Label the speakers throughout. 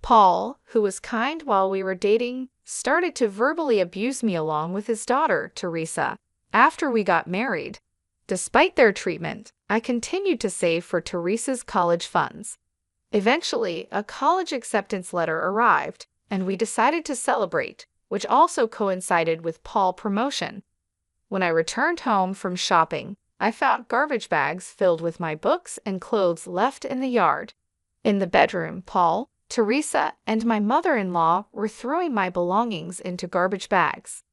Speaker 1: Paul, who was kind while we were dating, started to verbally abuse me along with his daughter, Teresa, after we got married. Despite their treatment, I continued to save for Teresa's college funds. Eventually, a college acceptance letter arrived, and we decided to celebrate, which also coincided with Paul's promotion. When I returned home from shopping, I found garbage bags filled with my books and clothes left in the yard. In the bedroom, Paul, Teresa, and my mother-in-law were throwing my belongings into garbage bags.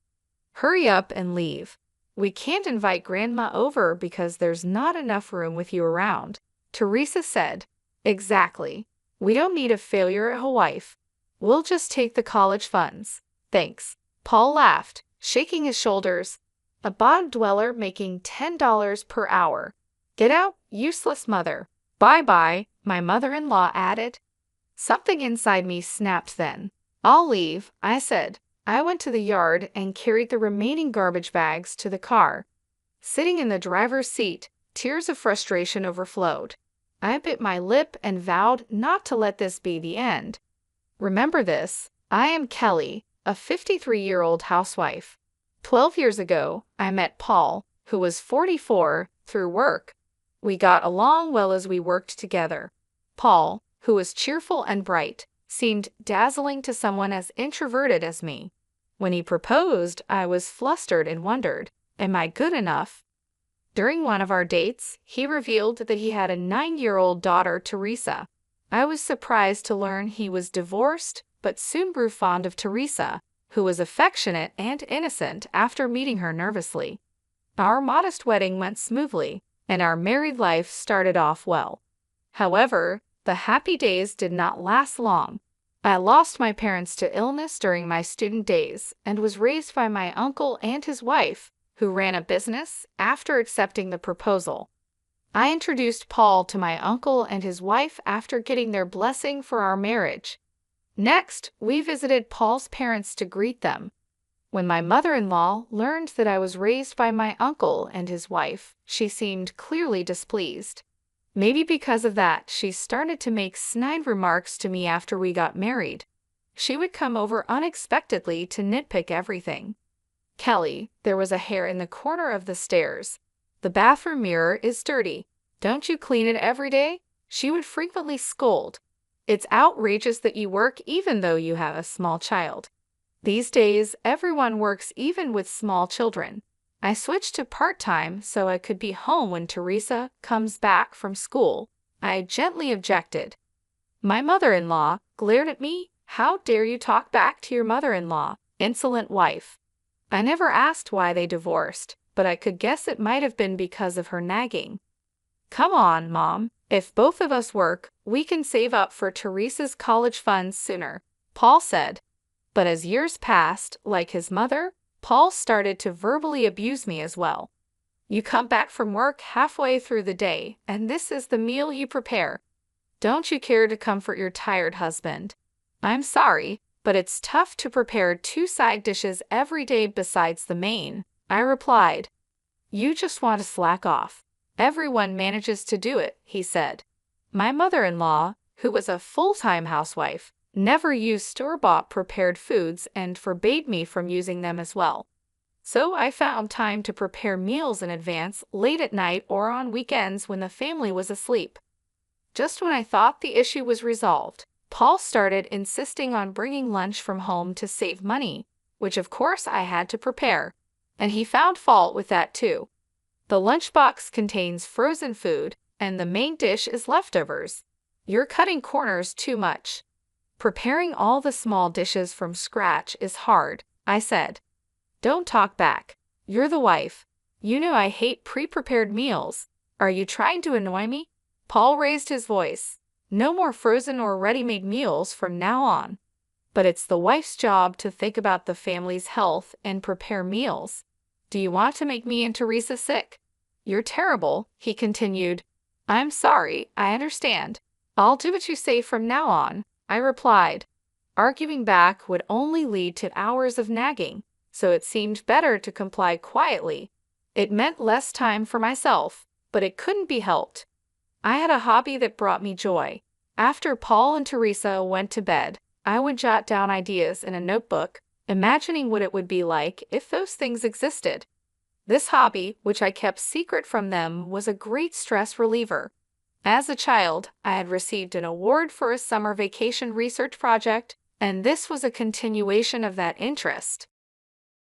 Speaker 1: "Hurry up and leave. We can't invite Grandma over because there's not enough room with you around," Teresa said. "Exactly. We don't need a failure of a wife. We'll just take the college funds. Thanks." Paul laughed, shaking his shoulders. "A bottom dweller making $10 per hour. Get out, useless mother." "Bye-bye," my mother-in-law added. Something inside me snapped then. "I'll leave," I said. I went to the yard and carried the remaining garbage bags to the car. Sitting in the driver's seat, tears of frustration overflowed. I bit my lip and vowed not to let this be the end. Remember this, I am Kelly, a 53-year-old housewife. 12 years ago, I met Paul, who was 44, through work. We got along well as we worked together. Paul, who was cheerful and bright, seemed dazzling to someone as introverted as me. When he proposed, I was flustered and wondered, am I good enough? During one of our dates, he revealed that he had a 9-year-old daughter, Teresa. I was surprised to learn he was divorced, but soon grew fond of Teresa, who was affectionate and innocent after meeting her nervously. Our modest wedding went smoothly, and our married life started off well. However, the happy days did not last long. I lost my parents to illness during my student days and was raised by my uncle and his wife, who ran a business, after accepting the proposal. I introduced Paul to my uncle and his wife after getting their blessing for our marriage. Next, we visited Paul's parents to greet them. When my mother-in-law learned that I was raised by my uncle and his wife, she seemed clearly displeased. Maybe because of that, she started to make snide remarks to me after we got married. She would come over unexpectedly to nitpick everything. "Kelly, there was a hair in the corner of the stairs. The bathroom mirror is dirty. Don't you clean it every day?" She would frequently scold. "It's outrageous that you work even though you have a small child. These days, everyone works even with small children. I switched to part-time so I could be home when Teresa comes back from school." I gently objected. My mother-in-law glared at me. "How dare you talk back to your mother-in-law, insolent wife?" I never asked why they divorced, but I could guess it might have been because of her nagging. "Come on, Mom. If both of us work, we can save up for Teresa's college funds sooner," Paul said. But as years passed, like his mother, Paul started to verbally abuse me as well. "You come back from work halfway through the day, and this is the meal you prepare. Don't you care to comfort your tired husband?" "I'm sorry, but it's tough to prepare 2 side dishes every day besides the main," I replied. "You just want to slack off. Everyone manages to do it," he said. My mother-in-law, who was a full-time housewife, never used store-bought prepared foods and forbade me from using them as well. So I found time to prepare meals in advance late at night or on weekends when the family was asleep. Just when I thought the issue was resolved, Paul started insisting on bringing lunch from home to save money, which of course I had to prepare, and he found fault with that too. The lunchbox contains frozen food, and the main dish is leftovers. "You're cutting corners too much. Preparing all the small dishes from scratch is hard," I said. "Don't talk back. You're the wife. You know I hate pre-prepared meals. Are you trying to annoy me?" Paul raised his voice. "No more frozen or ready-made meals from now on. But it's the wife's job to think about the family's health and prepare meals. Do you want to make me and Teresa sick?" "You're terrible," he continued. "I'm sorry, I understand. I'll do what you say from now on," I replied. Arguing back would only lead to hours of nagging, so it seemed better to comply quietly. It meant less time for myself, but it couldn't be helped. I had a hobby that brought me joy. After Paul and Teresa went to bed, I would jot down ideas in a notebook, imagining what it would be like if those things existed. This hobby, which I kept secret from them, was a great stress reliever. As a child, I had received an award for a summer vacation research project, and this was a continuation of that interest.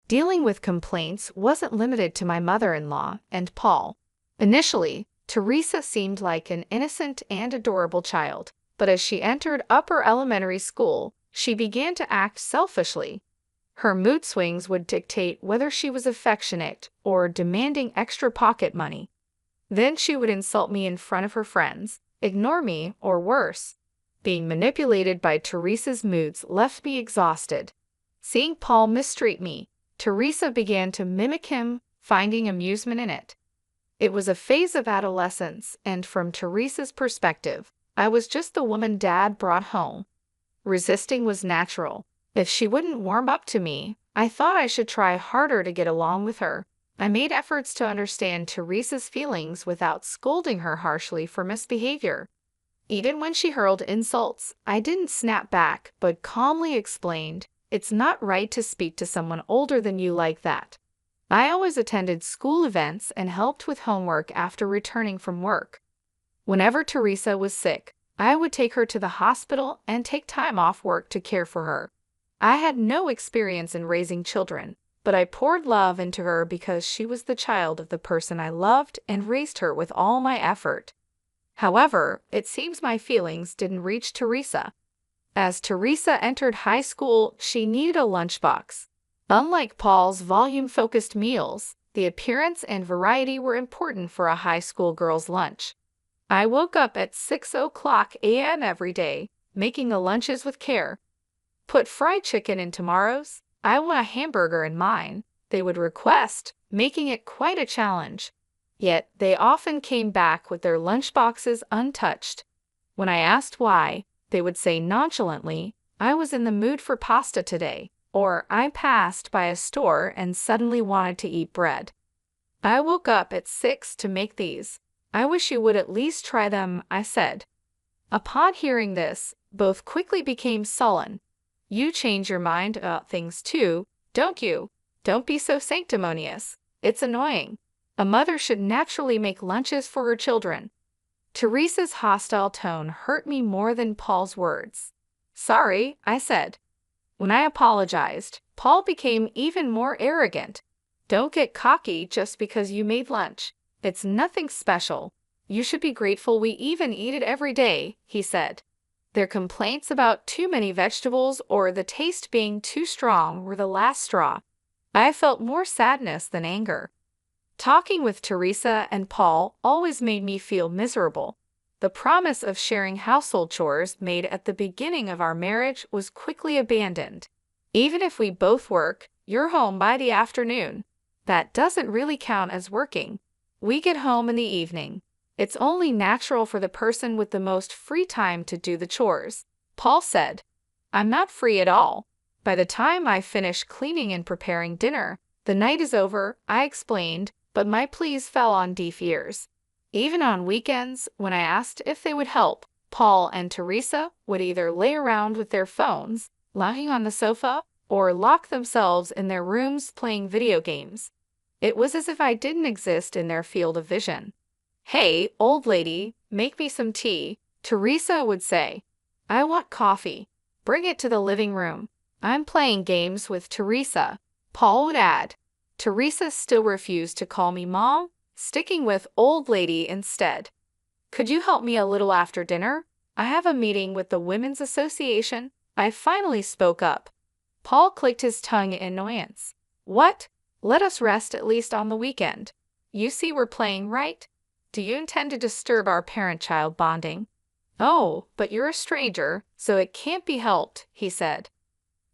Speaker 1: Dealing with complaints wasn't limited to my mother-in-law and Paul. Initially, Teresa seemed like an innocent and adorable child, but as she entered upper elementary school, she began to act selfishly. Her mood swings would dictate whether she was affectionate or demanding extra pocket money. Then she would insult me in front of her friends, ignore me, or worse. Being manipulated by Teresa's moods left me exhausted. Seeing Paul mistreat me, Teresa began to mimic him, finding amusement in it. It was a phase of adolescence, and from Teresa's perspective, I was just the woman Dad brought home. Resisting was natural. If she wouldn't warm up to me, I thought I should try harder to get along with her. I made efforts to understand Teresa's feelings without scolding her harshly for misbehavior. Even when she hurled insults, I didn't snap back, but calmly explained, "It's not right to speak to someone older than you like that." I always attended school events and helped with homework after returning from work. Whenever Teresa was sick, I would take her to the hospital and take time off work to care for her. I had no experience in raising children, but I poured love into her because she was the child of the person I loved and raised her with all my effort. However, it seems my feelings didn't reach Teresa. As Teresa entered high school, she needed a lunchbox. Unlike Paul's volume-focused meals, the appearance and variety were important for a high school girl's lunch. I woke up at 6 a.m. every day, making the lunches with care. "Put fried chicken in tomorrow's. I want a hamburger in mine," they would request, making it quite a challenge. Yet they often came back with their lunchboxes untouched. When I asked why, they would say nonchalantly, "I was in the mood for pasta today," or "I passed by a store and suddenly wanted to eat bread." "I woke up at 6 to make these. I wish you would at least try them," I said. Upon hearing this, both quickly became sullen. "You change your mind about things too, don't you? Don't be so sanctimonious. It's annoying. A mother should naturally make lunches for her children." Teresa's hostile tone hurt me more than Paul's words. "Sorry," I said. When I apologized, Paul became even more arrogant. "Don't get cocky just because you made lunch. It's nothing special. You should be grateful we even eat it every day," he said. Their complaints about too many vegetables or the taste being too strong were the last straw. I felt more sadness than anger. Talking with Teresa and Paul always made me feel miserable. The promise of sharing household chores made at the beginning of our marriage was quickly abandoned. "Even if we both work, you're home by the afternoon. That doesn't really count as working. We get home in the evening. It's only natural for the person with the most free time to do the chores," Paul said. "I'm not free at all. By the time I finish cleaning and preparing dinner, the night is over," I explained, but my pleas fell on deaf ears. Even on weekends, when I asked if they would help, Paul and Teresa would either lay around with their phones, lying on the sofa, or lock themselves in their rooms playing video games. It was as if I didn't exist in their field of vision. "Hey, old lady, make me some tea," Teresa would say. "I want coffee. Bring it to the living room." "I'm playing games with Teresa," Paul would add. Teresa still refused to call me Mom, sticking with old lady instead. "Could you help me a little after dinner? I have a meeting with the Women's Association." I finally spoke up. Paul clicked his tongue in annoyance. "What? Let us rest at least on the weekend. You see we're playing, right? Do you intend to disturb our parent-child bonding?" "Oh, but you're a stranger, so it can't be helped," he said.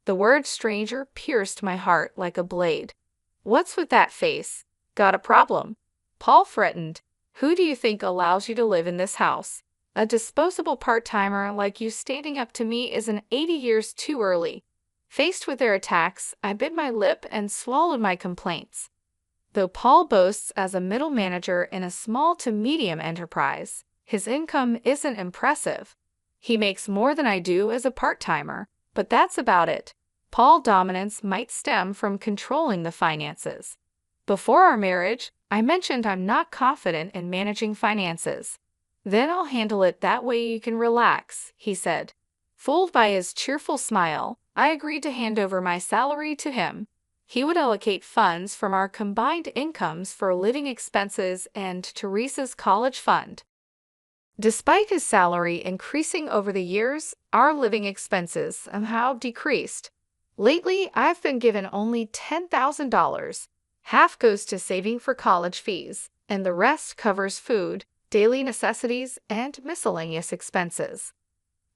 Speaker 1: The word stranger pierced my heart like a blade. "What's with that face? Got a problem?" Paul threatened. "Who do you think allows you to live in this house? A disposable part-timer like you standing up to me isn't 80 years too early." Faced with their attacks, I bit my lip and swallowed my complaints. Though Paul boasts as a middle manager in a small to medium enterprise, his income isn't impressive. He makes more than I do as a part-timer, but that's about it. Paul's dominance might stem from controlling the finances. Before our marriage, I mentioned I'm not confident in managing finances. Then I'll handle it that way you can relax, he said. Fooled by his cheerful smile, I agreed to hand over my salary to him. He would allocate funds from our combined incomes for living expenses and Teresa's college fund. Despite his salary increasing over the years, our living expenses somehow decreased. Lately, I've been given only $10,000. Half goes to saving for college fees, and the rest covers food, daily necessities, and miscellaneous expenses.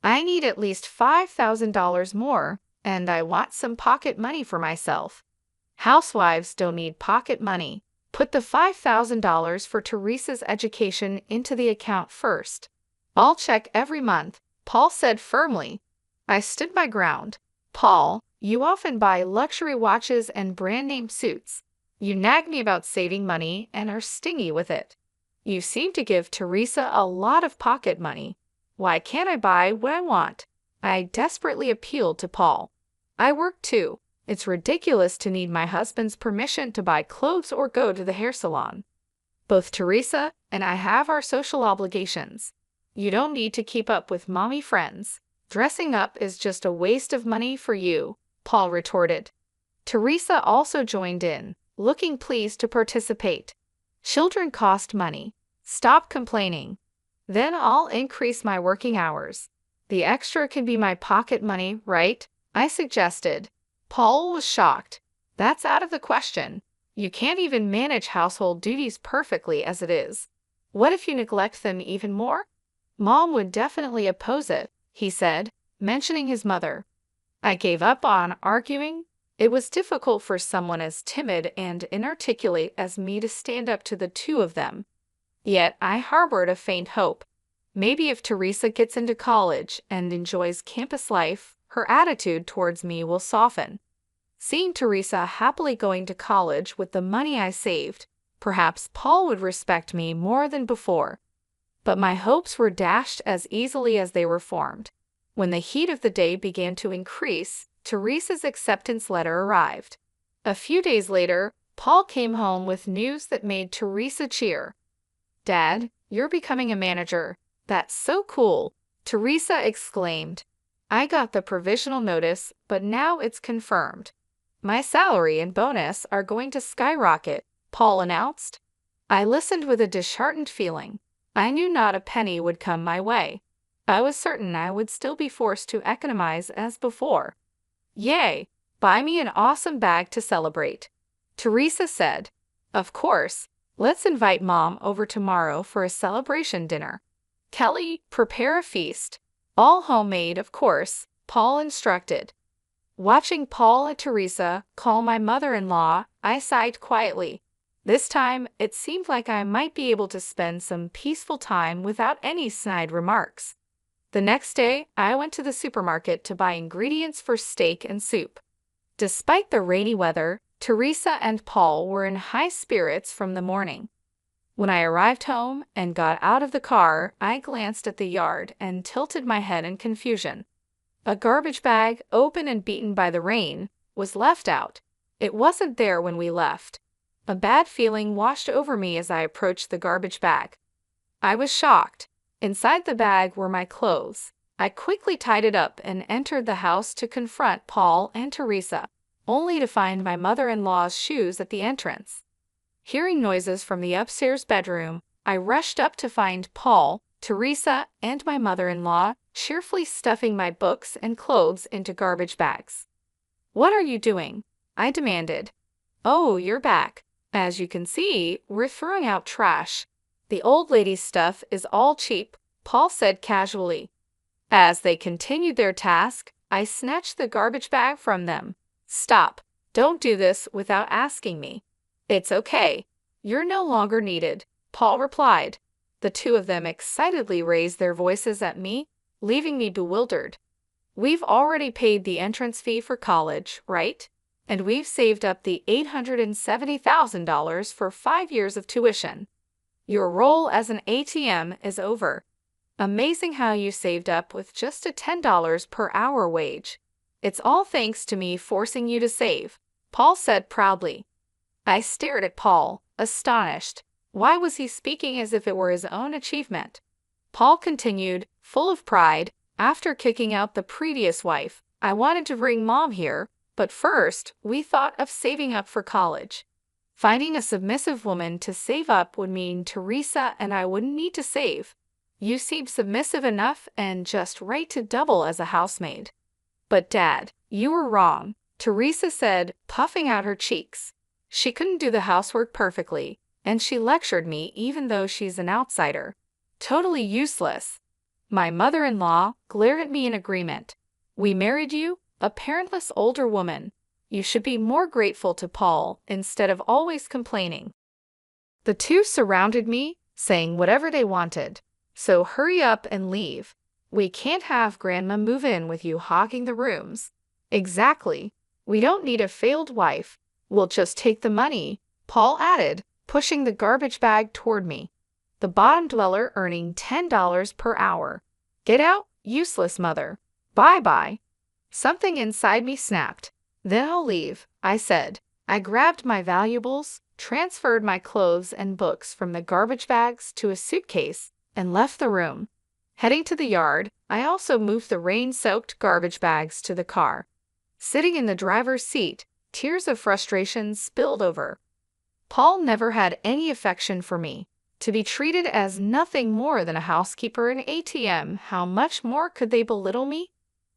Speaker 1: I need at least $5,000 more, and I want some pocket money for myself. Housewives don't need pocket money. Put the $5,000 for Teresa's education into the account first. I'll check every month, Paul said firmly. I stood my ground. Paul, you often buy luxury watches and brand-name suits. You nag me about saving money and are stingy with it. You seem to give Teresa a lot of pocket money. Why can't I buy what I want? I desperately appealed to Paul. I work too. It's ridiculous to need my husband's permission to buy clothes or go to the hair salon. Both Teresa and I have our social obligations. You don't need to keep up with mommy friends. Dressing up is just a waste of money for you, Paul retorted. Teresa also joined in, looking pleased to participate. Children cost money. Stop complaining. Then I'll increase my working hours. The extra can be my pocket money, right? I suggested. Paul was shocked. That's out of the question. You can't even manage household duties perfectly as it is. What if you neglect them even more? Mom would definitely oppose it, he said, mentioning his mother. I gave up on arguing. It was difficult for someone as timid and inarticulate as me to stand up to the two of them. Yet I harbored a faint hope. Maybe if Teresa gets into college and enjoys campus life, her attitude towards me will soften. Seeing Teresa happily going to college with the money I saved, perhaps Paul would respect me more than before. But my hopes were dashed as easily as they were formed. When the heat of the day began to increase, Teresa's acceptance letter arrived. A few days later, Paul came home with news that made Teresa cheer. Dad, you're becoming a manager. That's so cool, Teresa exclaimed. I got the provisional notice, but now it's confirmed. My salary and bonus are going to skyrocket, Paul announced. I listened with a disheartened feeling. I knew not a penny would come my way. I was certain I would still be forced to economize as before. Yay! Buy me an awesome bag to celebrate. Teresa said. Of course. Let's invite Mom over tomorrow for a celebration dinner. Kelly, prepare a feast. All homemade, of course, Paul instructed. Watching Paul and Teresa call my mother-in-law, I sighed quietly. This time, it seemed like I might be able to spend some peaceful time without any snide remarks. The next day, I went to the supermarket to buy ingredients for steak and soup. Despite the rainy weather, Teresa and Paul were in high spirits from the morning. When I arrived home and got out of the car, I glanced at the yard and tilted my head in confusion. A garbage bag, open and beaten by the rain, was left out. It wasn't there when we left. A bad feeling washed over me as I approached the garbage bag. I was shocked. Inside the bag were my clothes. I quickly tied it up and entered the house to confront Paul and Teresa, only to find my mother-in-law's shoes at the entrance. Hearing noises from the upstairs bedroom, I rushed up to find Paul, Teresa, and my mother-in-law cheerfully stuffing my books and clothes into garbage bags. What are you doing? I demanded. Oh, you're back. As you can see, we're throwing out trash. The old lady's stuff is all cheap, Paul said casually. As they continued their task, I snatched the garbage bag from them. Stop. Don't do this without asking me. It's okay. You're no longer needed, Paul replied. The two of them excitedly raised their voices at me, leaving me bewildered. We've already paid the entrance fee for college, right? And we've saved up the $870,000 for 5 years of tuition. Your role as an ATM is over. Amazing how you saved up with just a $10 per hour wage. It's all thanks to me forcing you to save, Paul said proudly. I stared at Paul, astonished. Why was he speaking as if it were his own achievement? Paul continued, full of pride, after kicking out the previous wife, I wanted to bring Mom here, but first, we thought of saving up for college. Finding a submissive woman to save up would mean Teresa and I wouldn't need to save. You seem submissive enough and just right to double as a housemaid. But Dad, you were wrong, Teresa said, puffing out her cheeks. She couldn't do the housework perfectly, and she lectured me even though she's an outsider. Totally useless. My mother-in-law glared at me in agreement. We married you, a parentless older woman. You should be more grateful to Paul instead of always complaining. The two surrounded me, saying whatever they wanted. So hurry up and leave. We can't have Grandma move in with you hogging the rooms. Exactly. We don't need a failed wife. We'll just take the money, Paul added, pushing the garbage bag toward me. The bottom dweller earning $10 per hour. Get out, useless mother. Bye-bye. Something inside me snapped. Then I'll leave, I said. I grabbed my valuables, transferred my clothes and books from the garbage bags to a suitcase, and left the room. Heading to the yard, I also moved the rain-soaked garbage bags to the car. Sitting in the driver's seat, tears of frustration spilled over. Paul never had any affection for me. To be treated as nothing more than a housekeeper and ATM, how much more could they belittle me?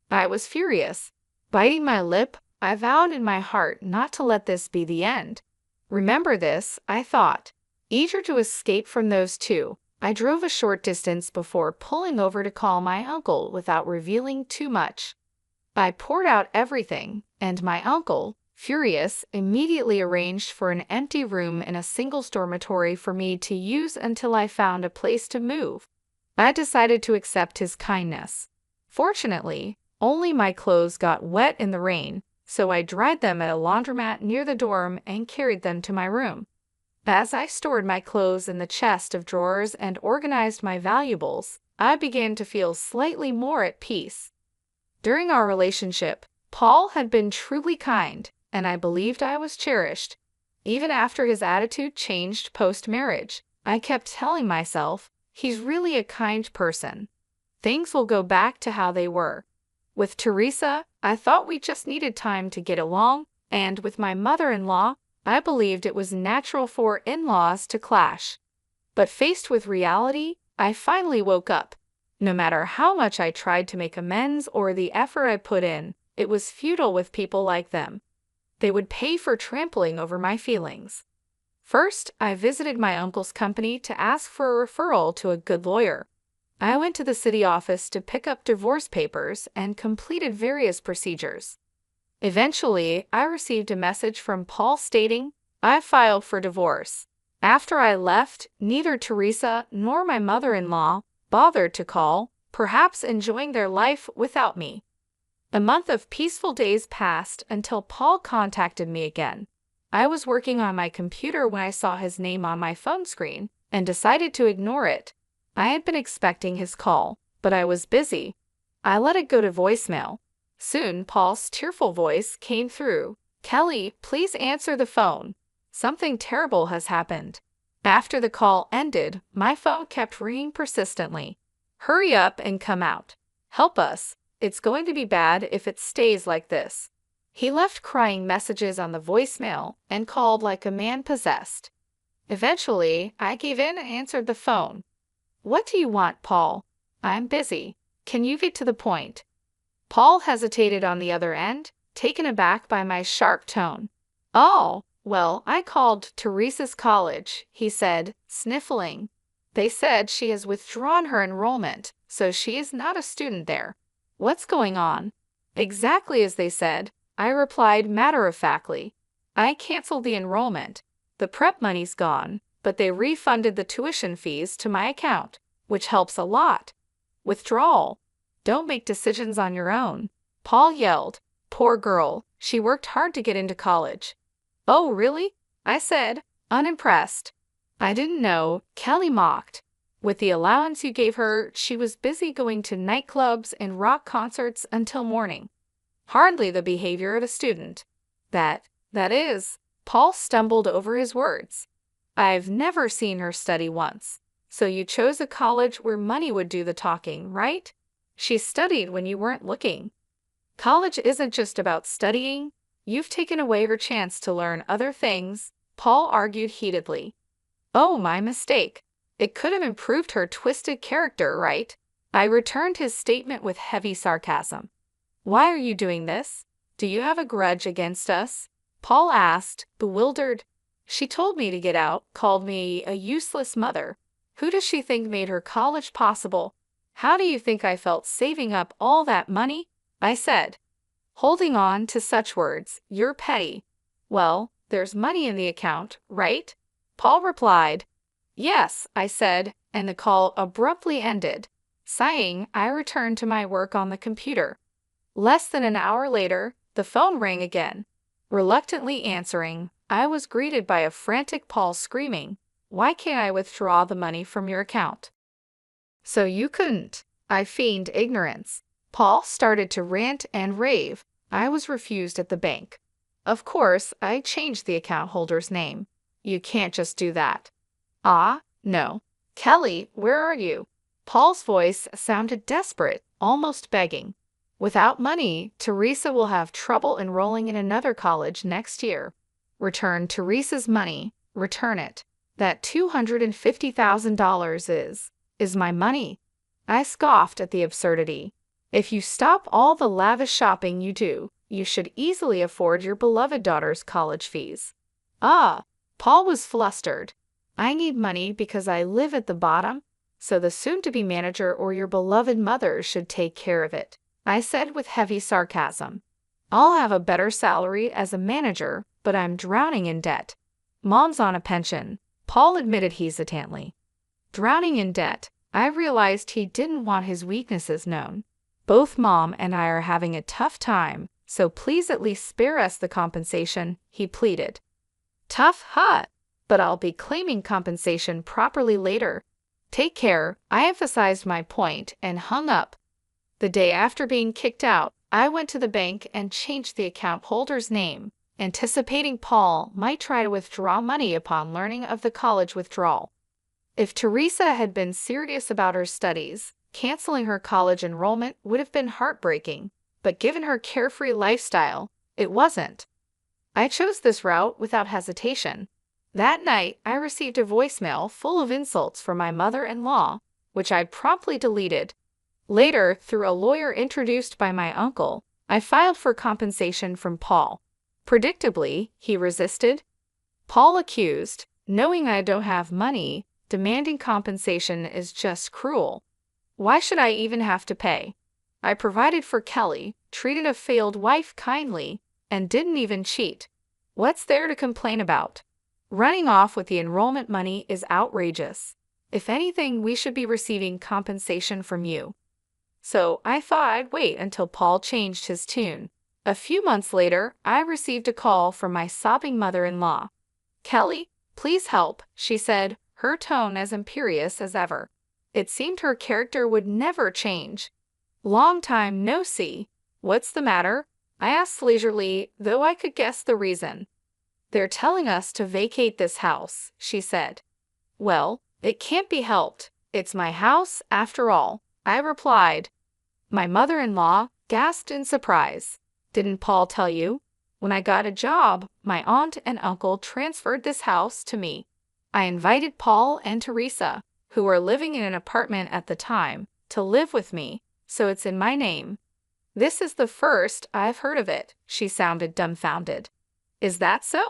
Speaker 1: I was furious. Biting my lip, I vowed in my heart not to let this be the end. Remember this, I thought. Eager to escape from those two, I drove a short distance before pulling over to call my uncle without revealing too much. I poured out everything, and my uncle, furious, immediately arranged for an empty room in a singles dormitory for me to use until I found a place to move. I decided to accept his kindness. Fortunately, only my clothes got wet in the rain, so I dried them at a laundromat near the dorm and carried them to my room. As I stored my clothes in the chest of drawers and organized my valuables, I began to feel slightly more at peace. During our relationship, Paul had been truly kind, and I believed I was cherished. Even after his attitude changed post-marriage, I kept telling myself, he's really a kind person. Things will go back to how they were. With Teresa, I thought we just needed time to get along, and with my mother-in-law, I believed it was natural for in-laws to clash. But faced with reality, I finally woke up. No matter how much I tried to make amends or the effort I put in, it was futile with people like them. They would pay for trampling over my feelings. First, I visited my uncle's company to ask for a referral to a good lawyer. I went to the city office to pick up divorce papers and completed various procedures. Eventually, I received a message from Paul stating, I filed for divorce. After I left, neither Teresa nor my mother-in-law bothered to call, perhaps enjoying their life without me. A month of peaceful days passed until Paul contacted me again. I was working on my computer when I saw his name on my phone screen and decided to ignore it. I had been expecting his call, but I was busy. I let it go to voicemail. Soon, Paul's tearful voice came through. Kelly, please answer the phone. Something terrible has happened. After the call ended, my phone kept ringing persistently. Hurry up and come out. Help us. It's going to be bad if it stays like this. He left crying messages on the voicemail and called like a man possessed. Eventually, I gave in and answered the phone. What do you want, Paul? I'm busy. Can you get to the point? Paul hesitated on the other end, taken aback by my sharp tone. Oh, well, I called Teresa's college, he said, sniffling. They said she has withdrawn her enrollment, so she is not a student there. What's going on? Exactly as they said, I replied matter-of-factly. I canceled the enrollment. The prep money's gone, but they refunded the tuition fees to my account, which helps a lot. Withdrawal. Don't make decisions on your own. Paul yelled. Poor girl, she worked hard to get into college. Oh, really? I said, unimpressed. I didn't know, Kelly mocked. With the allowance you gave her, she was busy going to nightclubs and rock concerts until morning. Hardly the behavior of a student. That is, Paul stumbled over his words. I've never seen her study once. So you chose a college where money would do the talking, right? She studied when you weren't looking. College isn't just about studying. You've taken away her chance to learn other things, Paul argued heatedly. Oh, my mistake. It could have improved her twisted character, right? I returned his statement with heavy sarcasm. Why are you doing this? Do you have a grudge against us? Paul asked, bewildered. She told me to get out, called me a useless mother. Who does she think made her college possible? How do you think I felt saving up all that money? I said. Holding on to such words, you're petty. Well, there's money in the account, right? Paul replied. Yes, I said, and the call abruptly ended. Sighing, I returned to my work on the computer. Less than an hour later, the phone rang again. Reluctantly answering, I was greeted by a frantic Paul screaming, "Why can't I withdraw the money from your account?" So you couldn't. I feigned ignorance. Paul started to rant and rave. I was refused at the bank. Of course, I changed the account holder's name. You can't just do that. Ah, no. Kelly, where are you? Paul's voice sounded desperate, almost begging. Without money, Teresa will have trouble enrolling in another college next year. Return Teresa's money. Return it. That $250,000 is my money. I scoffed at the absurdity. If you stop all the lavish shopping you do, you should easily afford your beloved daughter's college fees. Ah, Paul was flustered. I need money because I live at the bottom, so the soon-to-be manager or your beloved mother should take care of it, I said with heavy sarcasm. I'll have a better salary as a manager, but I'm drowning in debt. Mom's on a pension, Paul admitted hesitantly. Drowning in debt, I realized he didn't want his weaknesses known. Both Mom and I are having a tough time, so please at least spare us the compensation, he pleaded. Tough, huh? But I'll be claiming compensation properly later. Take care, I emphasized my point and hung up. The day after being kicked out, I went to the bank and changed the account holder's name, anticipating Paul might try to withdraw money upon learning of the college withdrawal. If Teresa had been serious about her studies, canceling her college enrollment would have been heartbreaking, but given her carefree lifestyle, it wasn't. I chose this route without hesitation. That night, I received a voicemail full of insults from my mother-in-law, which I promptly deleted. Later, through a lawyer introduced by my uncle, I filed for compensation from Paul. Predictably, he resisted. Paul accused, knowing I don't have money, demanding compensation is just cruel. Why should I even have to pay? I provided for Kelly, treated a failed wife kindly, and didn't even cheat. What's there to complain about? Running off with the enrollment money is outrageous. If anything, we should be receiving compensation from you. So I thought I'd wait until Paul changed his tune. A few months later, I received a call from my sobbing mother-in-law. Kelly, please help, she said, her tone as imperious as ever. It seemed her character would never change. Long time no see. What's the matter? I asked leisurely, though I could guess the reason. They're telling us to vacate this house, she said. Well, it can't be helped. It's my house, after all, I replied. My mother-in-law gasped in surprise. Didn't Paul tell you? When I got a job, my aunt and uncle transferred this house to me. I invited Paul and Teresa, who were living in an apartment at the time, to live with me, so it's in my name. This is the first I've heard of it, she sounded dumbfounded. Is that so?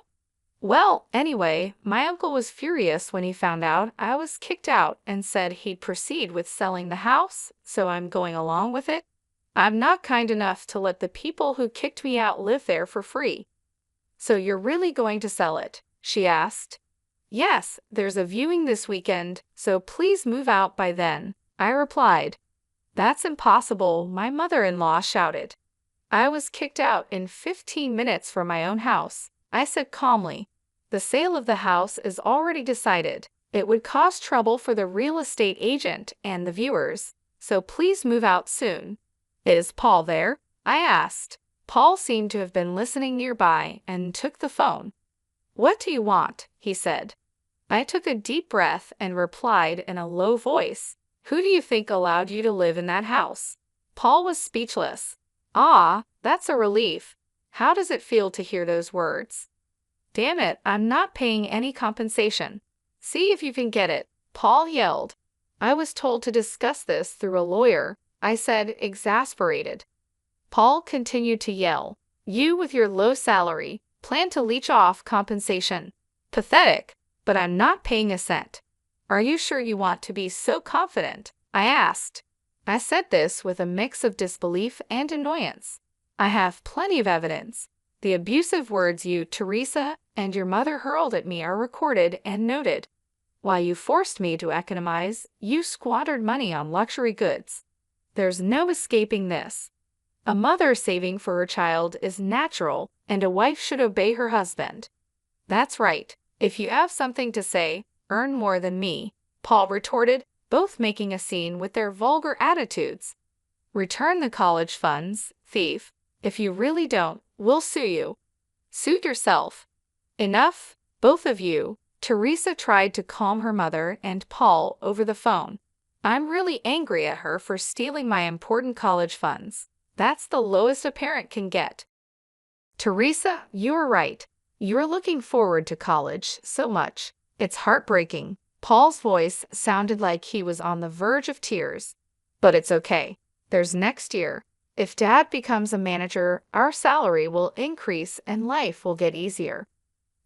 Speaker 1: Well, anyway, my uncle was furious when he found out I was kicked out and said he'd proceed with selling the house, so I'm going along with it. I'm not kind enough to let the people who kicked me out live there for free. So you're really going to sell it? She asked. Yes, there's a viewing this weekend, so please move out by then, I replied. That's impossible, my mother-in-law shouted. I was kicked out in 15 minutes from my own house, I said calmly. The sale of the house is already decided. It would cause trouble for the real estate agent and the viewers, so please move out soon. Is Paul there? I asked. Paul seemed to have been listening nearby and took the phone. What do you want? He said. I took a deep breath and replied in a low voice. Who do you think allowed you to live in that house? Paul was speechless. Ah, that's a relief. How does it feel to hear those words? Damn it, I'm not paying any compensation. See if you can get it, Paul yelled. I was told to discuss this through a lawyer, I said, exasperated. Paul continued to yell. You with your low salary plan to leech off compensation. Pathetic, but I'm not paying a cent. Are you sure you want to be so confident? I asked. I said this with a mix of disbelief and annoyance. I have plenty of evidence. The abusive words you, Teresa, and your mother hurled at me are recorded and noted. While you forced me to economize, you squandered money on luxury goods. There's no escaping this. A mother saving for her child is natural, and a wife should obey her husband. That's right. If you have something to say, earn more than me, Paul retorted, both making a scene with their vulgar attitudes. Return the college funds, thief. If you really don't, we'll sue you. Suit yourself. Enough, both of you. Teresa tried to calm her mother and Paul over the phone. I'm really angry at her for stealing my important college funds. That's the lowest a parent can get. Teresa, you're right. You're looking forward to college so much. It's heartbreaking. Paul's voice sounded like he was on the verge of tears. But it's okay. There's next year. If Dad becomes a manager, our salary will increase and life will get easier.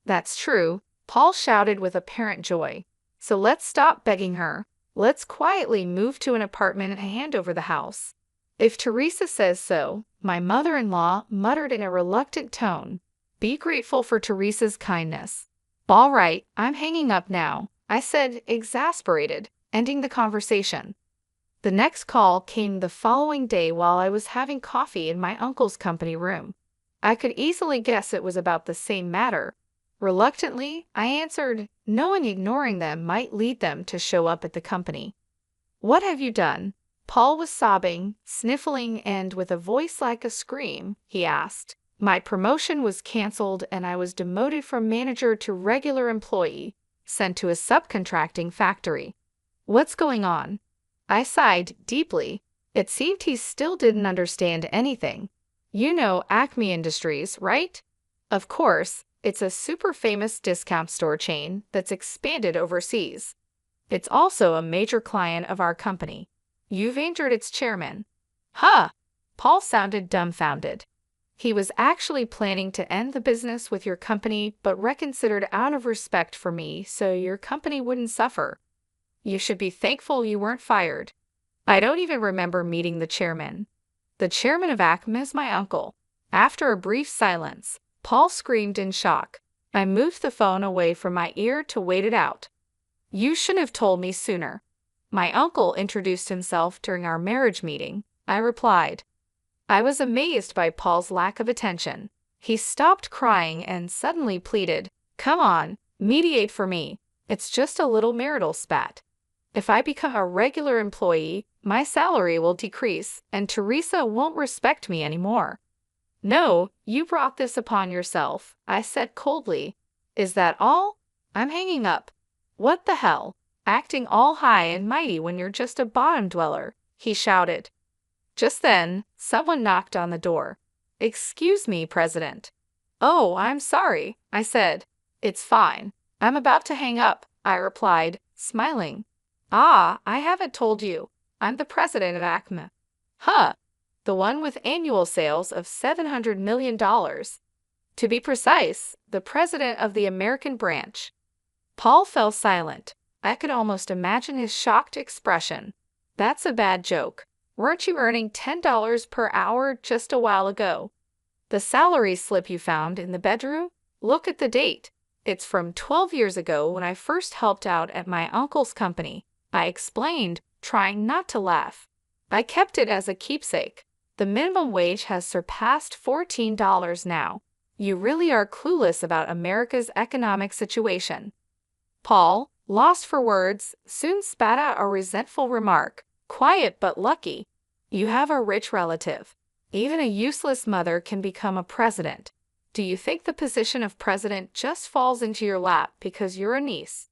Speaker 1: That's true, Paul shouted with apparent joy. So let's stop begging her. Let's quietly move to an apartment and hand over the house. If Teresa says so, my mother-in-law muttered in a reluctant tone. Be grateful for Teresa's kindness. All right, I'm hanging up now, I said, exasperated, ending the conversation. The next call came the following day while I was having coffee in my uncle's company room. I could easily guess it was about the same matter. Reluctantly, I answered, knowing ignoring them might lead them to show up at the company. What have you done? Paul was sobbing, sniffling, and with a voice like a scream, he asked. My promotion was canceled and I was demoted from manager to regular employee, sent to a subcontracting factory. What's going on? I sighed deeply. It seemed he still didn't understand anything. You know Acme Industries, right? Of course, it's a super famous discount store chain that's expanded overseas. It's also a major client of our company. You've injured its chairman. Huh? Paul sounded dumbfounded. He was actually planning to end the business with your company, but reconsidered out of respect for me so your company wouldn't suffer. You should be thankful you weren't fired. I don't even remember meeting the chairman. The chairman of Acme is my uncle. After a brief silence, Paul screamed in shock. I moved the phone away from my ear to wait it out. You shouldn't have told me sooner. My uncle introduced himself during our marriage meeting, I replied. I was amazed by Paul's lack of attention. He stopped crying and suddenly pleaded, Come on, mediate for me. It's just a little marital spat. If I become a regular employee, my salary will decrease and Teresa won't respect me anymore. No, you brought this upon yourself, I said coldly. Is that all? I'm hanging up. What the hell? Acting all high and mighty when you're just a bottom dweller, he shouted. Just then, someone knocked on the door. Excuse me, President. Oh, I'm sorry, I said. It's fine. I'm about to hang up, I replied, smiling. Ah, I haven't told you. I'm the president of Acme. Huh. The one with annual sales of $700 million. To be precise, the president of the American branch. Paul fell silent. I could almost imagine his shocked expression. That's a bad joke. Weren't you earning $10 per hour just a while ago? The salary slip you found in the bedroom? Look at the date. It's from 12 years ago when I first helped out at my uncle's company, I explained, trying not to laugh. I kept it as a keepsake. The minimum wage has surpassed $14 now. You really are clueless about America's economic situation. Paul, Lost for words, soon spat out a resentful remark. Quiet but lucky. You have a rich relative. Even a useless mother can become a president. Do you think the position of president just falls into your lap because you're a niece?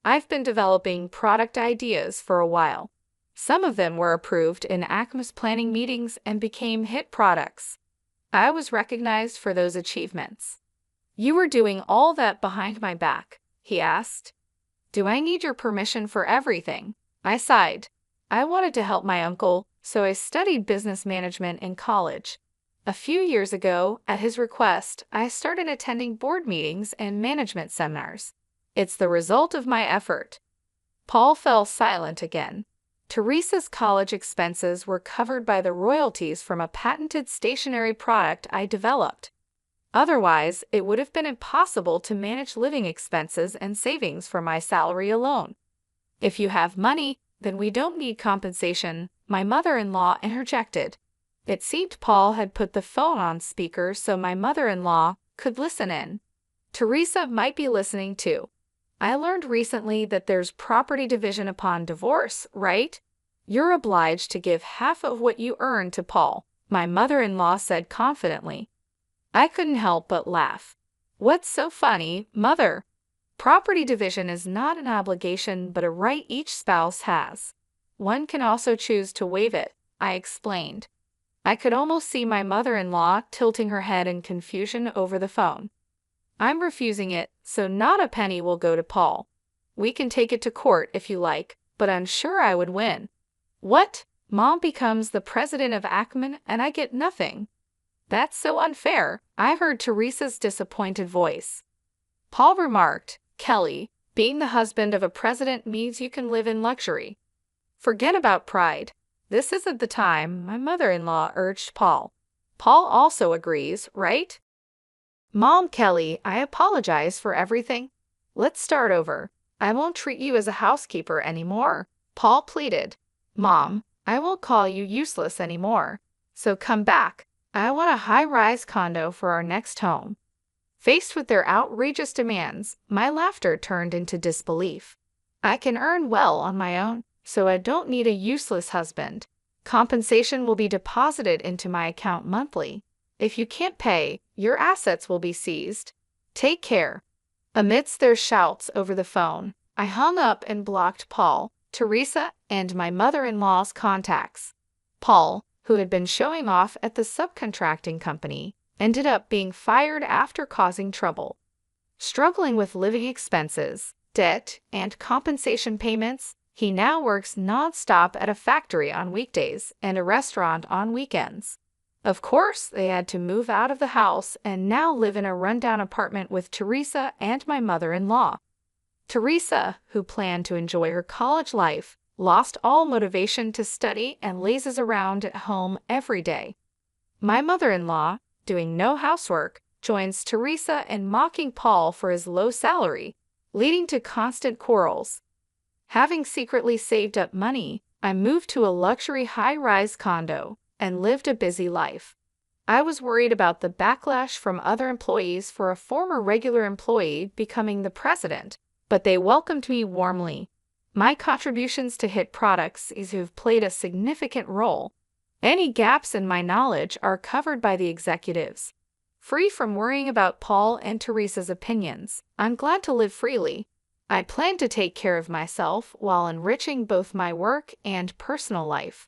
Speaker 1: I've been developing product ideas for a while. Some of them were approved in ACMA's planning meetings and became hit products. I was recognized for those achievements. You were doing all that behind my back, he asked. Do I need your permission for everything? I sighed. I wanted to help my uncle, so I studied business management in college. A few years ago, at his request, I started attending board meetings and management seminars. It's the result of my effort. Paul fell silent again. Teresa's college expenses were covered by the royalties from a patented stationery product I developed. Otherwise, it would have been impossible to manage living expenses and savings from my salary alone. If you have money, then we don't need compensation, my mother-in-law interjected. It seemed Paul had put the phone on speaker so my mother-in-law could listen in. Teresa might be listening too. I learned recently that there's property division upon divorce, right? You're obliged to give half of what you earn to Paul, my mother-in-law said confidently. I couldn't help but laugh. What's so funny, mother? Property division is not an obligation but a right each spouse has. One can also choose to waive it, I explained. I could almost see my mother-in-law tilting her head in confusion over the phone. I'm refusing it, so not a penny will go to Paul. We can take it to court if you like, but I'm sure I would win. What? Mom becomes the president of ACMA and I get nothing. That's so unfair, I heard Teresa's disappointed voice. Paul remarked, Kelly, being the husband of a president means you can live in luxury. Forget about pride. This isn't the time, my mother-in-law urged Paul. Paul also agrees, right? Mom, Kelly, I apologize for everything. Let's start over. I won't treat you as a housekeeper anymore, Paul pleaded. Mom, I won't call you useless anymore. So come back. I want a high-rise condo for our next home. Faced with their outrageous demands, my laughter turned into disbelief. I can earn well on my own, so I don't need a useless husband. Compensation will be deposited into my account monthly. If you can't pay, your assets will be seized. Take care. Amidst their shouts over the phone, I hung up and blocked Paul, Teresa, and my mother-in-law's contacts. Paul, who had been showing off at the subcontracting company, ended up being fired after causing trouble. Struggling with living expenses, debt, and compensation payments, he now works non-stop at a factory on weekdays and a restaurant on weekends. Of course, they had to move out of the house and now live in a rundown apartment with Teresa and my mother-in-law. Teresa, who planned to enjoy her college life, lost all motivation to study and lazes around at home every day. My mother-in-law, doing no housework, joins Teresa in mocking Paul for his low salary, leading to constant quarrels. Having secretly saved up money, I moved to a luxury high-rise condo and lived a busy life. I was worried about the backlash from other employees for a former regular employee becoming the president, but they welcomed me warmly. My contributions to hit products have played a significant role. Any gaps in my knowledge are covered by the executives. Free from worrying about Paul and Teresa's opinions, I'm glad to live freely. I plan to take care of myself while enriching both my work and personal life.